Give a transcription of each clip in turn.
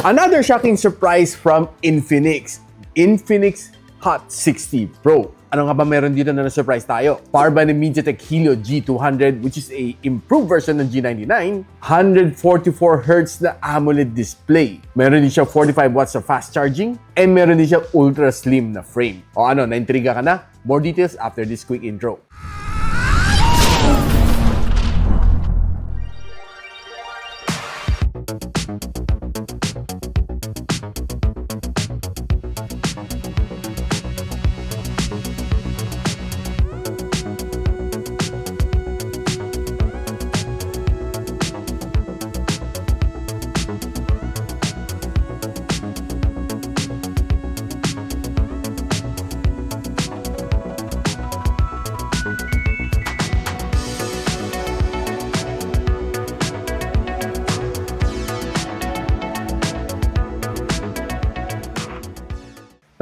Another shocking surprise from Infinix. Infinix Hot 60 Pro. Ano nga ba meron dito na na-surprise tayo? Powered by the MediaTek Helio G200, which is a improved version ng G99, 144Hz na AMOLED display. Meron din siya 45 watts of fast charging, and meron din siya ultra slim na frame. O ano, naintriga ka na? More details after this quick intro.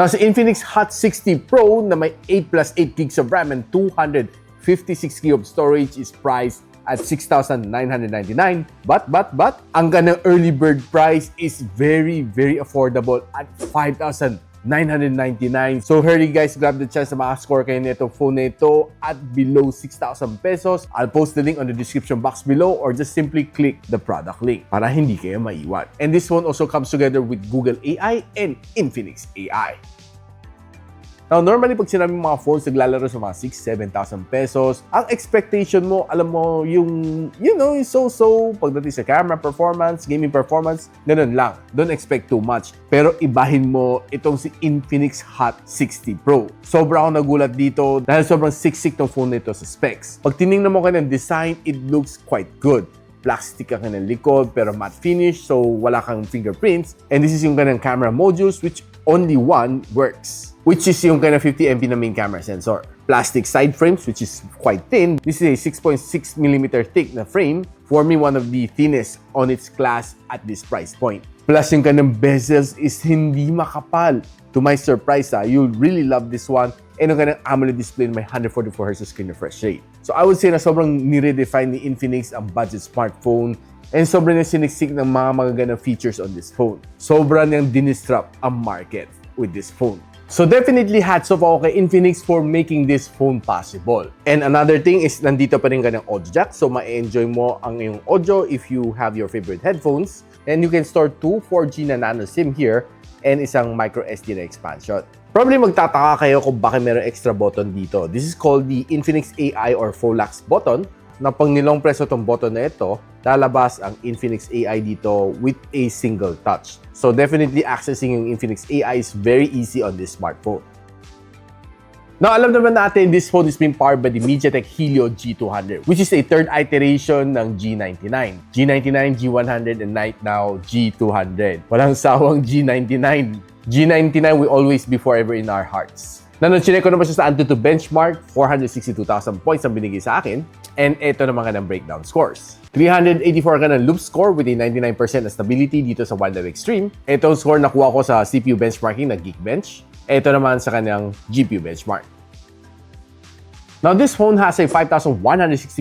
Now, sa Infinix Hot 60 Pro na may 8 plus 8 gigs of RAM and 256 GB of storage is priced at $6,999. But, ang ganang early bird price is very affordable at $5,999. So hurry guys, grab the chance na makascore kayo nito phone na ito at below 6,000 pesos. I'll post the link on the description box below or just simply click the product link para hindi kayo maiwan. And this one also comes together with Google AI and Infinix AI. Now, normally pag sinabi mga phones naglalaro sa mga 6,000-7,000 pesos, ang expectation mo, alam mo, yung so-so, pagdating sa camera performance, gaming performance, ganun lang. Don't expect too much. Pero ibahin mo itong si Infinix Hot 60 Pro. Sobra ako nagulat dito dahil sobrang siksik ng phone nito sa specs. Pag tinignan mo ka ng design, it looks quite good. Plastic ang kanyang likod pero matte finish, so wala kang fingerprints. And this is yung kanyang camera modules which only one works, which is yung kanyang 50MP na main camera sensor. Plastic side frames which is quite thin. This is a 6.6mm thick na frame, forming one of the thinnest on its class at this price point. Plus yung kanyang bezels is hindi makapal. To my surprise, you'll really love this one. And yung kanyang AMOLED display may 144Hz screen refresh rate. So I would say na sobrang nire-define ni Infinix ang budget smartphone and sobrang na siniksik ng mga magagandang features on this phone. Sobrang niyang dinisrupt ang market with this phone. So definitely hats off ako kay Infinix for making this phone possible. And another thing is nandito pa rin kanyang audio jack. So ma-enjoy mo ang iyong audio if you have your favorite headphones. And you can store two 4G na nano SIM here and isang micro SD na expansion. Probably magtataka kayo kung bakit mayroong extra button dito. This is called the Infinix AI or Folax button. Na pag nilong preso itong button na ito, lalabas ang Infinix AI dito with a single touch. So definitely accessing yung Infinix AI is very easy on this smartphone. Now, alam naman natin, this phone is being powered by the MediaTek Helio G200, which is a third iteration ng G99. G99, G100, and right now, G200. Walang sawang G99. G99 will always be forever in our hearts. Chinek ko naman siya sa Antutu benchmark, 462,000 points ang binigay sa akin. And ito naman ka ng breakdown scores. 384 ka ng loop score with a 99% na stability dito sa Wildlife Extreme. Ito ang score nakuha ko sa CPU benchmarking na Geekbench. Ito naman sa kanyang GPU benchmark. Now, this phone has a 5,160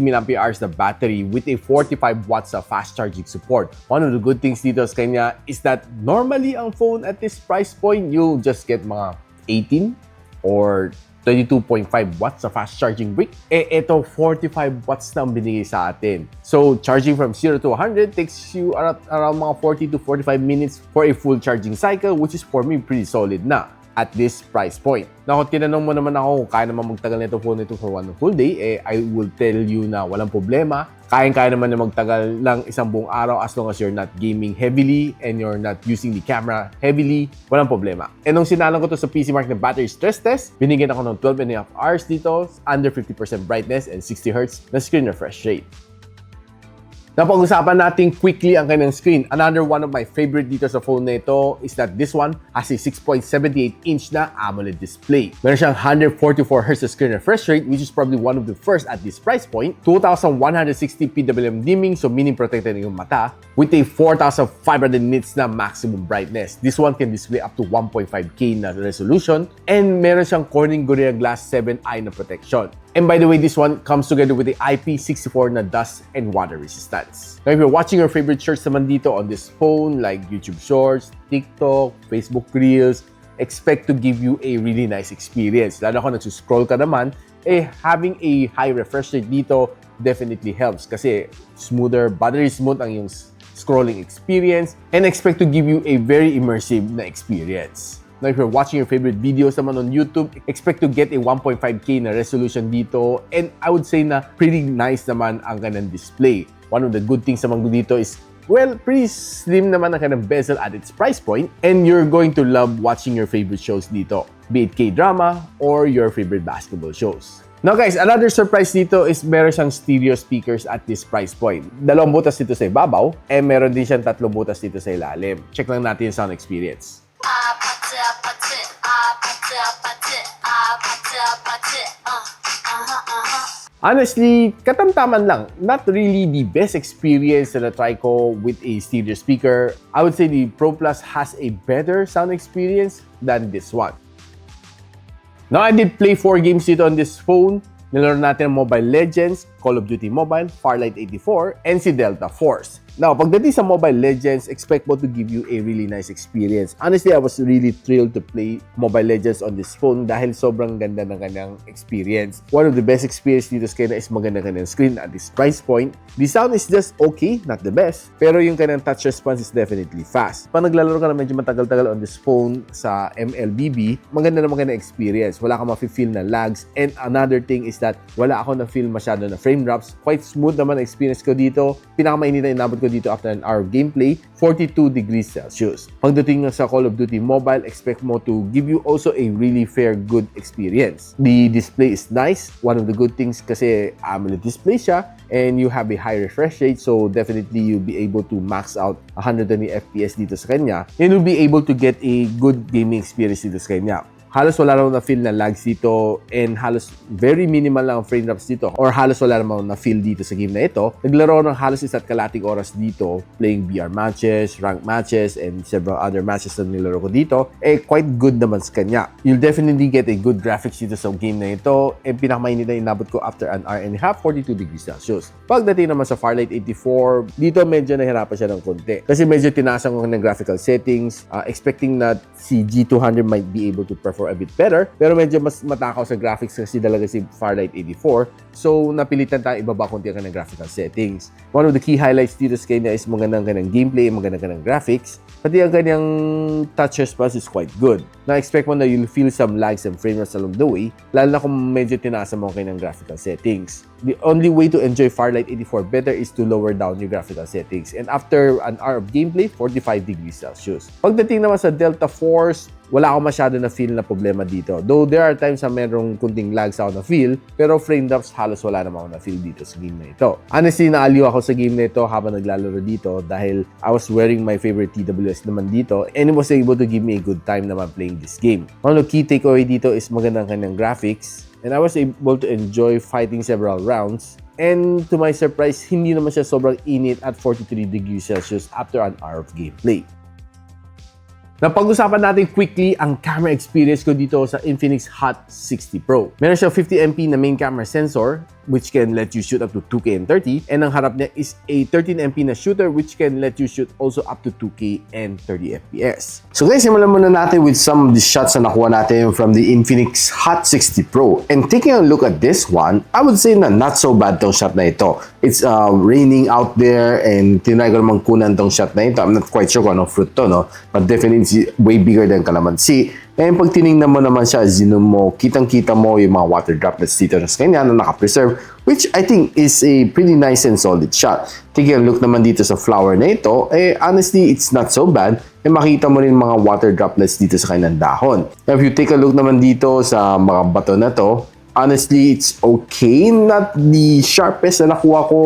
mAh na battery with a 45 watts of fast charging support. One of the good things dito sa kanya is that normally ang phone at this price point, you'll just get mga 18 or 22.5 watts sa fast charging brick. Ito 45 watts na ang binigay sa atin. So, charging from 0 to 100 takes you around mga 40 to 45 minutes for a full charging cycle, which is for me pretty solid na at this price point. Now, kung tinanong mo naman ako kung kaya naman magtagal na itong phone nito for one full day, I will tell you na walang problema. Kaya naman na magtagal lang isang buong araw as long as you're not gaming heavily and you're not using the camera heavily, walang problema. And nung sinalang ko to sa PC Mark na battery stress test, binigyan ako ng 12.5 hours dito, under 50% brightness and 60Hz na screen refresh rate. Napag-usapan natin quickly ang kanyang screen. Another one of my favorite dito sa phone na ito is that this one has a 6.78-inch na AMOLED display. Meron siyang 144Hz screen refresh rate, which is probably one of the first at this price point. 2,160 PWM dimming, so meaning protected yung mata, with a 4,500 nits na maximum brightness. This one can display up to 1.5K na resolution, and meron siyang Corning Gorilla Glass 7i na protection. And by the way, this one comes together with the IP64 na dust and water resistance. Now, if you're watching your favorite shorts naman dito on this phone, like YouTube Shorts, TikTok, Facebook Reels, expect to give you a really nice experience. Lalo kung nagsuscroll ka naman, having a high refresh rate dito definitely helps kasi smoother, buttery smooth ang yung scrolling experience and expect to give you a very immersive na experience. Now, if you're watching your favorite videos naman on YouTube, expect to get a 1.5K na resolution dito and I would say na pretty nice naman ang kanyang display. One of the good things naman dito is, well, pretty slim naman ang kanyang bezel at its price point and you're going to love watching your favorite shows dito, be it K-drama or your favorite basketball shows. Now guys, another surprise dito is meron siyang stereo speakers at this price point. 2 butas dito sa ibabaw and meron din siyang 3 butas dito sa ilalim. Check lang natin yung sound experience. Honestly, katamtaman lang. Not really the best experience na na-try ko with a stereo speaker. I would say the Pro Plus has a better sound experience than this one. Now, I did play 4 games dito on this phone. Nilaro natin ang Mobile Legends, Call of Duty Mobile, Farlight 84, and si Delta Force. Now, pagdating sa Mobile Legends, expect mo to give you a really nice experience. Honestly, I was really thrilled to play Mobile Legends on this phone dahil sobrang ganda ng kanyang experience. One of the best experience dito sa kanya is maganda kanyang screen at this price point. The sound is just okay, not the best. Pero yung kanyang touch response is definitely fast. Pag naglalaro ka na medyo matagal-tagal on this phone sa MLBB, maganda naman kanyang experience. Wala ka ma-feel na lags. And another thing is that wala ako na-feel masyado na frame drops. Quite smooth naman ang experience ko dito. Pinakamainit na inabot ko dito after an hour of gameplay, 42 degrees Celsius. Pagdating sa Call of Duty Mobile, expect mo to give you also a really fair, good experience. The display is nice. One of the good things kasi AMOLED display siya and you have a high refresh rate, so definitely you'll be able to max out 120 FPS dito sa kanya and you'll be able to get a good gaming experience dito sa kanya. Halos wala naman na-feel na lags dito and halos very minimal lang ang frame drops dito or halos wala naman na-feel dito sa game na ito. Naglaro ng halos 1 kalating oras dito playing VR matches, rank matches, and several other matches na nilaro ko dito. Quite good naman sa kanya. You'll definitely get a good graphics dito sa game na ito and pinakamainit na inabot ko after an hour and a half, 42 degrees Celsius. Pagdating naman sa Farlight 84, dito medyo nahirapan siya ng konti kasi medyo tinasan ko ng graphical settings, expecting na si G200 might be able to perform a bit better, pero medyo mas matakaw sa graphics kasi talaga si Farlight 84. So, napilitan tayo ibaba konti ang kanyang graphical settings. One of the key highlights dito sa kanya is magandang kanyang gameplay, magandang kanyang graphics, pati ang kanyang touch response is quite good. Na-expect mo na you'll feel some lags and frame rates along the way, lalo na kung medyo tinasa mo ang kanyang graphical settings. The only way to enjoy Farlight 84 better is to lower down your graphical settings. And after an hour of gameplay, 45 degrees Celsius. Pagdating naman sa Delta Force, wala akong masyado na feel na problema dito. Though there are times na merong kunting lags ako na feel, pero frame drops halos wala naman ako na feel dito sa game na ito. Honestly, naaliw ako sa game na ito habang naglalaro dito dahil I was wearing my favorite TWS naman dito and it was able to give me a good time naman playing this game. One of the key takeaway dito is magandang kanyang graphics and I was able to enjoy fighting several rounds. And to my surprise, hindi naman siya sobrang init at 43 degrees Celsius after an hour of gameplay. Napag-usapan natin quickly ang camera experience ko dito sa Infinix Hot 60 Pro. Meron siyang 50MP na main camera sensor which can let you shoot up to 2K and 30 and ang harap niya is a 13MP na shooter which can let you shoot also up to 2K and 30 FPS. So guys, simulan muna natin with some of the shots na nakuha natin from the Infinix Hot 60 Pro. And taking a look at this one, I would say na not so bad tong shot na ito. It's raining out there and tinry ko namang kunan tong shot na ito. I'm not quite sure kung anong fruit to, no? But definitely it's way bigger than Kalaban. And pag tinignan mo naman siya, zoom mo, kitang-kita mo yung mga water droplets dito sa kanya na naka-preserve, which I think is a pretty nice and solid shot. Taking a look naman dito sa flower na ito, honestly, it's not so bad. Makita mo rin mga water droplets dito sa kanyang dahon. Now, if you take a look naman dito sa mga bato na to, honestly, it's okay. Not the sharpest na nakuha ko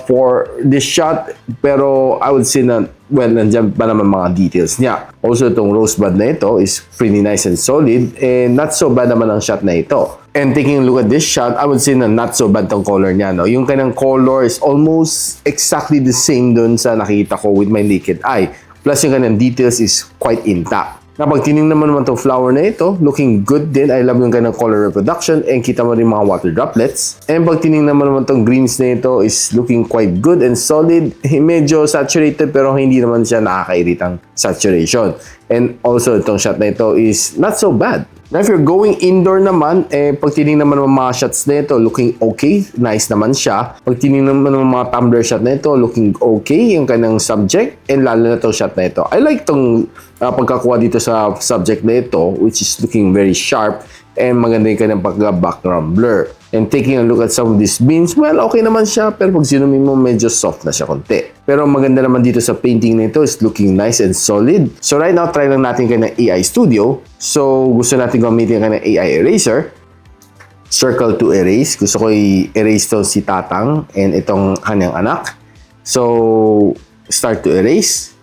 for this shot, pero I would say na, well, nandiyan pa naman mga details niya. Also, itong rosebud na ito is pretty nice and solid and not so bad naman ang shot na ito. And taking a look at this shot, I would say na not so bad tong color niya, no? Yung kanyang color is almost exactly the same dun sa nakita ko with my naked eye. Plus, yung kanyang details is quite intact. Na pag tinignan naman itong flower na ito, looking good din. I love yung kanyang color reproduction and kita mo rin mga water droplets. And pag tinignan naman itong greens na ito is looking quite good and solid. Medyo saturated pero hindi naman siya nakakairitang saturation. And also itong shot na ito is not so bad. Now, if you're going indoor naman, pag tinignan naman mga shots na ito, looking okay. Nice naman siya. Pag tinignan naman mga tumbler shot na ito, looking okay yung kanyang subject. And lalo na itong shot na ito. I like itong pagkakuha dito sa subject na ito, which is looking very sharp. And maganda yung kanyang pagka-background blur. And taking a look at some of these beans, well, okay naman siya. Pero pag sinumin mo, medyo soft na siya konti. Pero maganda naman dito sa painting na ito is looking nice and solid. So right now, try lang natin kanyang AI Studio. So gusto natin gamitin kanyang AI Eraser. Circle to erase. Gusto ko i-erase to si Tatang and itong kanyang anak. So, start to erase.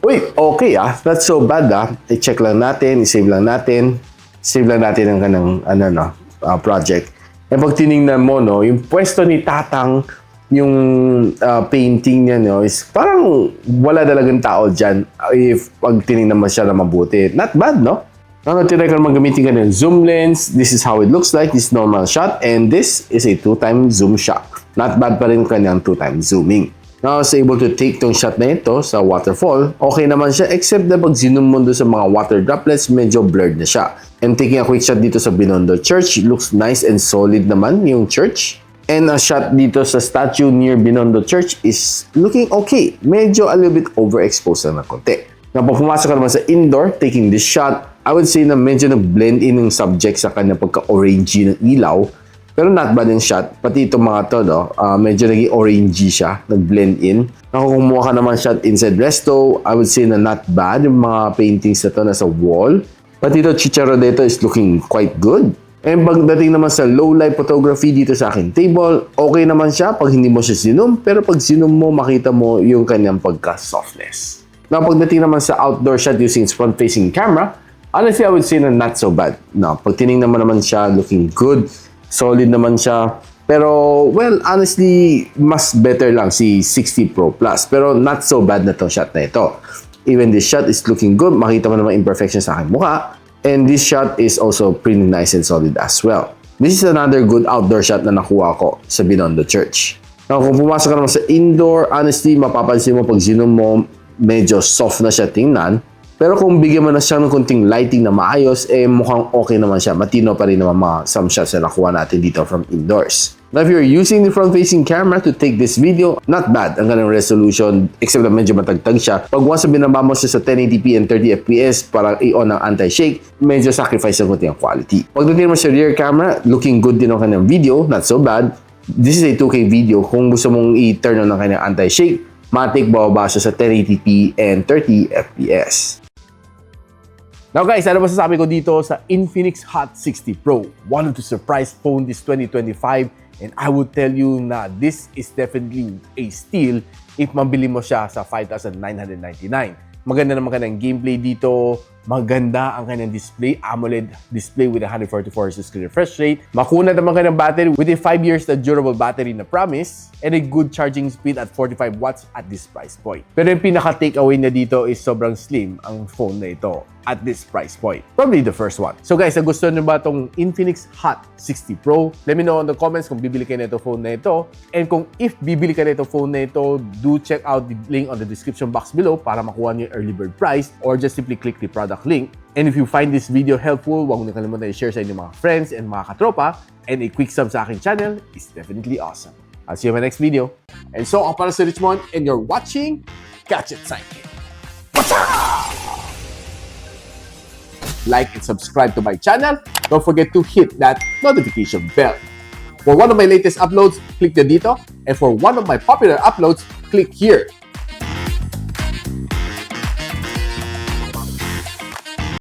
Wait, okay Not so bad I-check lang natin, i-save lang natin. Save lang natin ang kanang project. And pag tinignan mo, yung pwesto ni Tatang, yung painting niya, is parang wala talagang tao dyan if pag tinignan mo siya na mabuti. Not bad, no? Tinry ko naman gamitin ka ng zoom lens. This is how it looks like. This normal shot. And this is a 2x zoom shot. Not bad pa rin kanyang 2x zooming. Now, I was able to take tong shot na ito sa waterfall. Okay naman siya, except na pag zoom mo doon sa mga water droplets, medyo blurred na siya. And taking a quick shot dito sa Binondo Church, it looks nice and solid naman yung church. And a shot dito sa statue near Binondo Church is looking okay. Medyo a little bit overexposed na konti. Now, pag pumasok ka naman sa indoor, taking this shot, I would say na medyo nag-blend in yung subject sa kanya pagka-orangey ng ilaw. Pero not bad yung shot. Pati itong mga to, medyo naging orangey siya. Nag-blend in. Kung kumuha ka naman shot inside resto, I would say na not bad. Yung mga paintings na to nasa wall. Pati ito, chicharo dito is looking quite good. And pagdating naman sa low light photography dito sa aking table, okay naman siya pag hindi mo siya sinum. Pero pag sinum mo, makita mo yung kanyang pagka-softness. Now, pagdating naman sa outdoor shot using front-facing camera, honestly, I would say na not so bad. Now, pag tinignan mo naman siya, looking good. Solid naman siya. Pero, well, honestly, mas better lang si 60 Pro Plus. Pero not so bad na itong shot na ito. Even this shot is looking good. Makita mo naman imperfections sa aking mukha. And this shot is also pretty nice and solid as well. This is another good outdoor shot na nakuha ko sa Binondo Church. Now, kung pumasok ka naman sa indoor, honestly, mapapansin mo pag zoom mo, medyo soft na siya tingnan. Pero kung bigyan mo na siya ng kunting lighting na maayos, mukhang okay naman siya. Matino pa rin naman mga some shots na nakuha natin dito from indoors. Now, if you're using the front-facing camera to take this video, not bad ang kanyang resolution, except na medyo matagtag siya. Pag once na binaba mo siya sa 1080p and 30 fps, parang i-on ang anti-shake, medyo sacrifice ang kunting quality. Pagdating mo sa rear camera, looking good din ang kanyang video, not so bad. This is a 2K video. Kung gusto mong i-turn on ang kanyang anti-shake, matik bababa siya sa 1080p and 30 fps. Now guys, ano masasabi ko dito sa Infinix Hot 60 Pro? One of the surprise phone this 2025, and I would tell you na this is definitely a steal if mabili mo siya sa 5,999. Maganda naman kanyang gameplay dito. Maganda ang kanyang display, AMOLED display with 144 Hz screen refresh rate. Makunat naman kanyang battery with a 5 years na durable battery na promise and a good charging speed at 45 watts at this price point. Pero yung pinaka-takeaway niya dito is sobrang slim ang phone na ito at this price point. Probably the first one. So guys, gusto nyo ba itong Infinix Hot 60 Pro? Let me know in the comments kung bibili kayo na ito phone na ito. And kung if bibili ka na ito phone na ito, do check out the link on the description box below para makuha nyo yung early bird price or just simply click the product link. And if you find this video helpful, huwag mo nakalimutan i-share sa inyong mga friends and mga katropa. And a quick sub sa aking channel is definitely awesome. I'll see you in my next video. And so, ako para si Richmond and you're watching Gadget Sidekick. Like and subscribe to my channel. Don't forget to hit that notification bell. For one of my latest uploads, click the dito. And for one of my popular uploads, click here.